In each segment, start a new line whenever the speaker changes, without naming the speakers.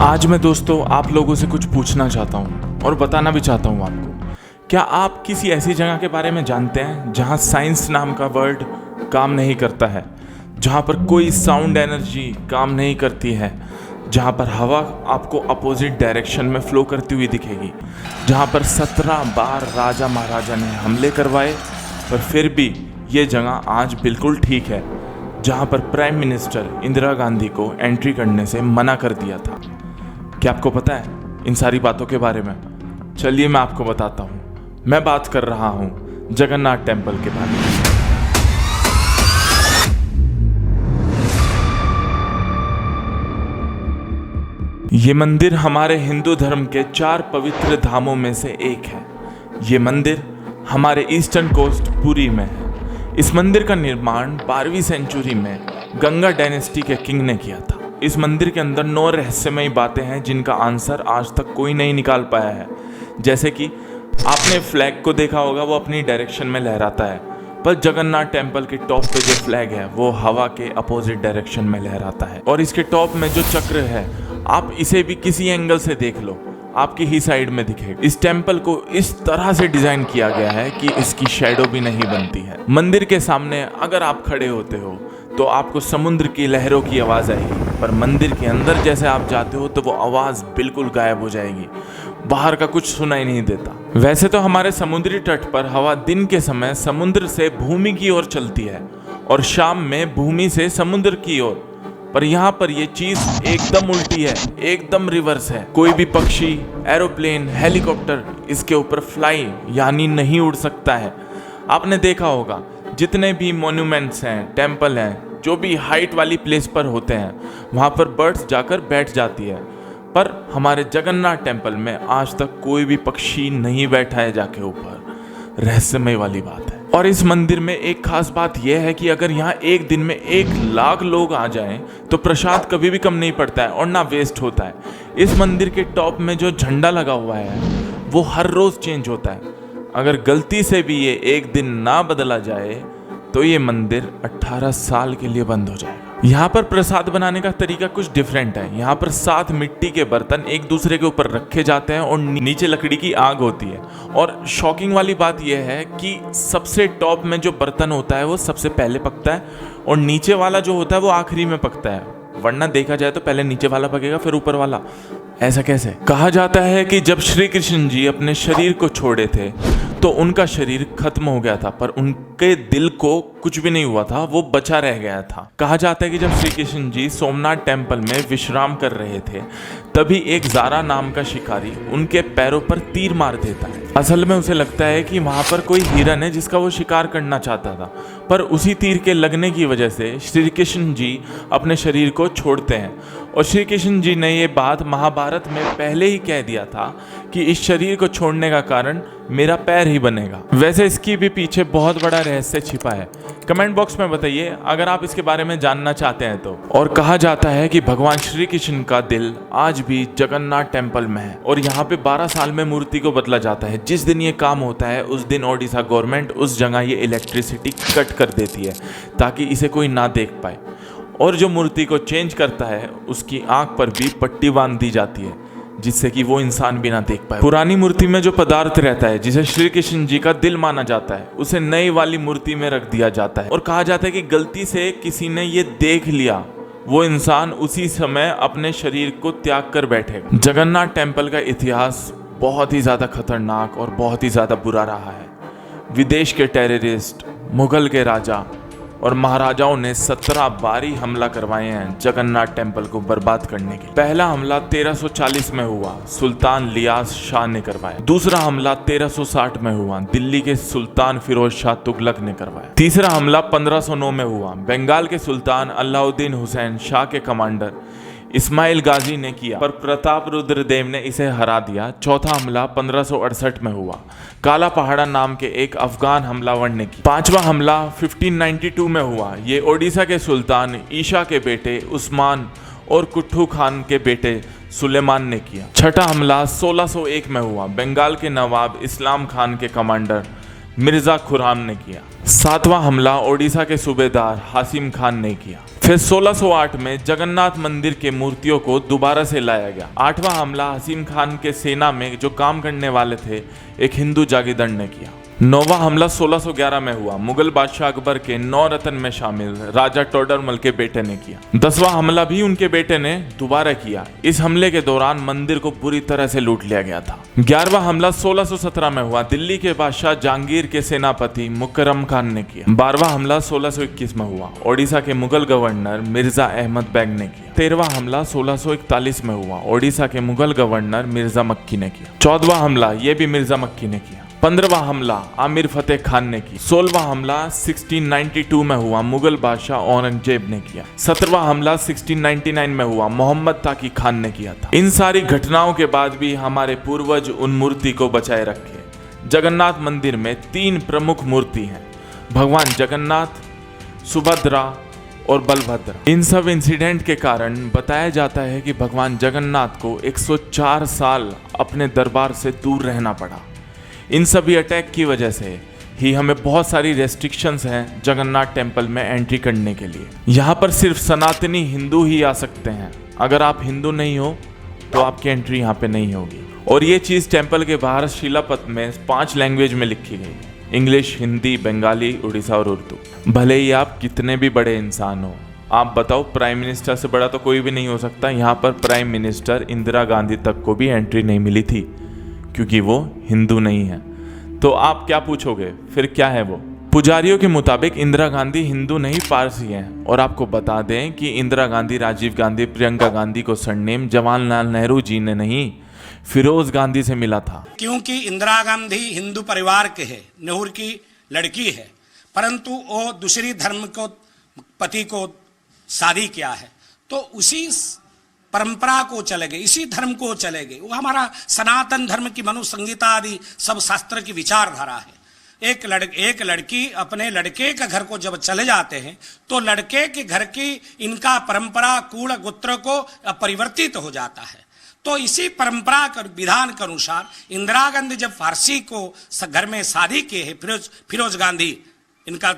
आज मैं दोस्तों आप लोगों से कुछ पूछना चाहता हूँ और बताना भी चाहता हूँ आपको। क्या आप किसी ऐसी जगह के बारे में जानते हैं जहाँ साइंस नाम का वर्ड काम नहीं करता है, जहाँ पर कोई साउंड एनर्जी काम नहीं करती है, जहाँ पर हवा आपको अपोजिट डायरेक्शन में फ्लो करती हुई दिखेगी, जहाँ पर 17 बार राजा महाराजा ने हमले करवाए पर फिर भी ये जगह आज बिल्कुल ठीक है, जहाँ पर प्राइम मिनिस्टर इंदिरा गांधी को एंट्री करने से मना कर दिया था। क्या आपको पता है इन सारी बातों के बारे में? चलिए मैं आपको बताता हूँ। मैं बात कर रहा हूँ जगन्नाथ टेम्पल के बारे में। ये मंदिर हमारे हिंदू धर्म के 4 पवित्र धामों में से एक है। ये मंदिर हमारे ईस्टर्न कोस्ट पुरी में है। इस मंदिर का निर्माण 12वीं सेंचुरी में गंगा डायनेस्टी के किंग ने किया था। इस मंदिर के अंदर 9 रहस्यमयी बातें हैं जिनका आंसर आज तक कोई नहीं निकाल पाया है। जैसे कि आपने फ्लैग को देखा होगा, वो अपनी डायरेक्शन में लहराता है, पर जगन्नाथ टेम्पल के टॉप पे जो फ्लैग है वो हवा के अपोजिट डायरेक्शन में लहराता है। और इसके टॉप में जो चक्र है, आप इसे भी किसी एंगल से देख लो, आपकी ही साइड में दिखेगा। इस टेम्पल को इस तरह से डिजाइन किया गया है कि इसकी शैडो भी नहीं बनती है। मंदिर के सामने अगर आप खड़े होते हो तो आपको समुद्र की लहरों की आवाज आएगी, पर मंदिर के अंदर जैसे आप जाते हो तो वो आवाज बिल्कुल गायब हो जाएगी, बाहर का कुछ सुनाई नहीं देता। वैसे तो हमारे समुद्री तट पर हवा दिन के समय समुद्र से भूमि की ओर चलती है और शाम में भूमि से समुद्र की ओर, पर यहाँ पर ये चीज एकदम उल्टी है, एकदम रिवर्स है। कोई भी पक्षी, एरोप्लेन, हेलीकॉप्टर इसके ऊपर फ्लाई यानी नहीं उड़ सकता है। आपने देखा होगा जितने भी मॉन्यूमेंट्स हैं, टेम्पल हैं, जो भी हाइट वाली प्लेस पर होते हैं, वहाँ पर बर्ड्स जाकर बैठ जाती है, पर हमारे जगन्नाथ टेम्पल में आज तक कोई भी पक्षी नहीं बैठा है जाके ऊपर। रहस्यमय वाली बात है। और इस मंदिर में एक खास बात यह है कि अगर यहाँ एक दिन में 1 लाख लोग आ जाएं तो प्रसाद कभी भी कम नहीं पड़ता है और ना वेस्ट होता है। इस मंदिर के टॉप में जो झंडा लगा हुआ है वो हर रोज चेंज होता है। अगर गलती से भी ये एक दिन ना बदला जाए तो ये मंदिर 18 साल के लिए बंद हो जाएगा। यहाँ पर प्रसाद बनाने का तरीका कुछ डिफरेंट है। यहाँ पर 7 मिट्टी के बर्तन एक दूसरे के ऊपर रखे जाते हैं और नीचे लकड़ी की आग होती है। और शॉकिंग वाली बात यह है कि सबसे टॉप में जो बर्तन होता है वो सबसे पहले पकता है और नीचे वाला जो होता है वो आखिरी में पकता है। वरना देखा जाए तो पहले नीचे वाला पकेगा फिर ऊपर वाला। ऐसा कैसे? कहा जाता है कि जब श्री कृष्ण जी अपने शरीर को छोड़े थे तो उनका शरीर खत्म हो गया था, पर उनके दिल को कुछ भी नहीं हुआ था, वो बचा रह गया था। कहा जाता है कि जब श्री कृष्ण जी सोमनाथ टेम्पल में विश्राम कर रहे थे तभी एक ज़ारा नाम का शिकारी उनके पैरों पर तीर मार देता है। असल में उसे लगता है कि वहाँ पर कोई हिरन है जिसका वो शिकार करना चाहता था, पर उसी तीर के लगने की वजह से श्री कृष्ण जी अपने शरीर को छोड़ते हैं। और श्री कृष्ण जी ने ये बात महाभारत में पहले ही कह दिया था कि इस शरीर को छोड़ने का कारण मेरा पैर ही बनेगा। वैसे इसकी भी पीछे बहुत बड़ा रहस्य छिपा है। कमेंट बॉक्स में बताइए अगर आप इसके बारे में जानना चाहते हैं तो। और कहा जाता है कि भगवान श्री कृष्ण का दिल आज भी जगन्नाथ टेम्पल में है और यहाँ पे 12 साल में मूर्ति को बदला जाता है। जिस दिन ये काम होता है उस दिन ओडिशा गवर्नमेंट उस जगह ये इलेक्ट्रिसिटी कट कर देती है ताकि इसे कोई ना देख पाए। और जो मूर्ति को चेंज करता है उसकी आंख पर भी पट्टी बांध दी जाती है जिससे कि वो इंसान भी ना देख पाए। पुरानी मूर्ति में जो पदार्थ रहता है जिसे श्री कृष्ण जी का दिल माना जाता है उसे नई वाली मूर्ति में रख दिया जाता है। और कहा जाता है कि गलती से किसी ने ये देख लिया, वो इंसान उसी समय अपने शरीर को त्याग कर बैठेगा। जगन्नाथ टेम्पल का इतिहास बहुत ही ज़्यादा खतरनाक और बहुत ही ज़्यादा बुरा रहा है। विदेश के टेररिस्ट, मुगल के राजा और महाराजाओं ने 17 बारी हमला करवाए हैं जगन्नाथ टेम्पल को बर्बाद करने के। पहला हमला 1340 में हुआ, सुल्तान लियास शाह ने करवाया। दूसरा हमला 1360 में हुआ, दिल्ली के सुल्तान फिरोज शाह तुगलक ने करवाया। तीसरा हमला 1509 में हुआ, बंगाल के सुल्तान अलाउद्दीन हुसैन शाह के कमांडर इस्माइल गाजी ने किया, पर प्रताप रुद्र देव ने इसे हरा दिया। चौथा हमला 1568 में हुआ, काला पहाड़ा नाम के एक अफगान हमलावर ने किया। पांचवा हमला 1592 में हुआ, ये ओडिशा के सुल्तान ईशा के बेटे उस्मान और कुट्टू खान के बेटे सुलेमान ने किया। छठा हमला 1601 में हुआ, बंगाल के नवाब इस्लाम खान के कमांडर मिर्जा खुर्राम ने किया। 7वां हमला ओडिशा के सूबेदार हाशिम खान ने किया। फिर 1608 में जगन्नाथ मंदिर के मूर्तियों को दोबारा से लाया गया। 8वां हमला हाशिम खान के सेना में जो काम करने वाले थे एक हिंदू जागीरदार ने किया। 9वां हमला 1611 में हुआ। मुगल बादशाह अकबर के 9 रत्न में शामिल राजा टोडरमल के बेटे ने किया। 10वां हमला भी उनके बेटे ने दोबारा किया। इस हमले के दौरान मंदिर को पूरी तरह से लूट लिया गया था। 11वां हमला 1617 में हुआ। दिल्ली के बादशाह जहांगीर के सेनापति मुकर्रम खान ने किया। 12वां हमला 1621 में हुआ। ओडिशा के मुगल गवर्नर मिर्जा अहमद बेग ने किया। 13वां हमला 1641 में हुआ। ओडिशा के मुगल गवर्नर मिर्जा मक्की ने किया। 14वां हमला ये भी मिर्जा मक्की ने किया। 15वां हमला आमिर फतेह खान ने की। 16वां हमला 1692 में हुआ। मुगल बादशाह औरंगजेब ने किया। 17वां हमला 1699 में हुआ। मोहम्मद ताकी खान ने किया था। इन सारी घटनाओं के बाद भी हमारे पूर्वज उन मूर्ति को बचाए रखे। जगन्नाथ मंदिर में 3 प्रमुख मूर्ति हैं, भगवान जगन्नाथ, सुभद्रा और बलभद्र। इन सब इंसिडेंट के कारण बताया जाता है कि भगवान जगन्नाथ को 104 साल अपने दरबार से दूर रहना पड़ा। इन सभी अटैक की वजह से ही हमें बहुत सारी रेस्ट्रिक्शंस हैं जगन्नाथ टेम्पल में एंट्री करने के लिए। यहाँ पर सिर्फ सनातनी हिंदू ही आ सकते हैं। अगर आप हिंदू नहीं हो तो आपकी एंट्री यहाँ पे नहीं होगी। और ये चीज़ टेम्पल के बाहर शिलापत में 5 लैंग्वेज में लिखी गई है, इंग्लिश, हिंदी, बंगाली, उड़ीसा और उर्दू। भले ही आप कितने भी बड़े इंसान हो, आप बताओ प्राइम मिनिस्टर से बड़ा तो कोई भी नहीं हो सकता। यहाँ पर प्राइम मिनिस्टर इंदिरा गांधी तक को भी एंट्री नहीं मिली थी क्योंकि वो हिंदू नहीं है। तो आप क्या पूछोगे फिर क्या है वो? पुजारियों के मुताबिक इंदिरा गांधी हिंदू नहीं पारसी हैं। और आपको बता दें कि इंदिरा गांधी, राजीव गांधी, प्रियंका गांधी को सरनेम जवाहरलाल नेहरू जी ने नहीं, फिरोज गांधी से मिला था।
क्योंकि इंदिरा गांधी हिंदू परिवार के है, नेहरू की लड़की है, परंतु वो दूसरी धर्म को पति को शादी किया है तो उसी परंपरा को चले गए, इसी धर्म को चले गए। वो हमारा सनातन धर्म की मनु संहिता आदि सब शास्त्र की विचारधारा है। एक लड़की अपने लड़के के घर को जब चले जाते हैं तो लड़के के घर की इनका परंपरा कुल गोत्र को परिवर्तित हो जाता है। तो इसी परंपरा के विधान के अनुसार इंदिरा गांधी जब फारसी को घर में शादी किए है, फिरोज गांधी इनका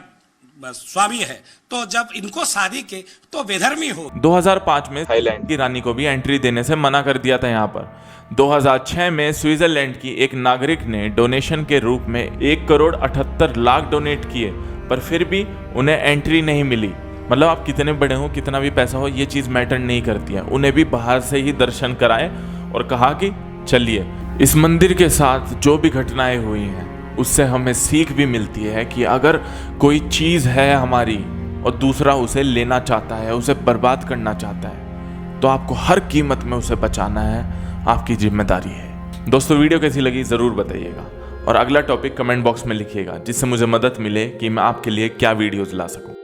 स्वामी है, तो जब इनको शादी के तो बेधर्मी हो।
2005 में थाईलैंड की रानी को भी एंट्री देने से मना कर दिया था यहाँ पर। 2006 में स्विट्जरलैंड की एक नागरिक ने डोनेशन के रूप में 1,78,00,000 डोनेट किए, पर फिर भी उन्हें एंट्री नहीं मिली। मतलब आप कितने बड़े हो, कितना भी पैसा हो, ये चीज़ मैटर नहीं करती है। उन्हें भी बाहर से ही दर्शन कराए और कहा कि चलिए। इस मंदिर के साथ जो भी घटनाएं हुई हैं उससे हमें सीख भी मिलती है कि अगर कोई चीज़ है हमारी और दूसरा उसे लेना चाहता है, उसे बर्बाद करना चाहता है, तो आपको हर कीमत में उसे बचाना है, आपकी जिम्मेदारी है। दोस्तों वीडियो कैसी लगी ज़रूर बताइएगा और अगला टॉपिक कमेंट बॉक्स में लिखिएगा जिससे मुझे मदद मिले कि मैं आपके लिए क्या वीडियोज़ ला सकूं।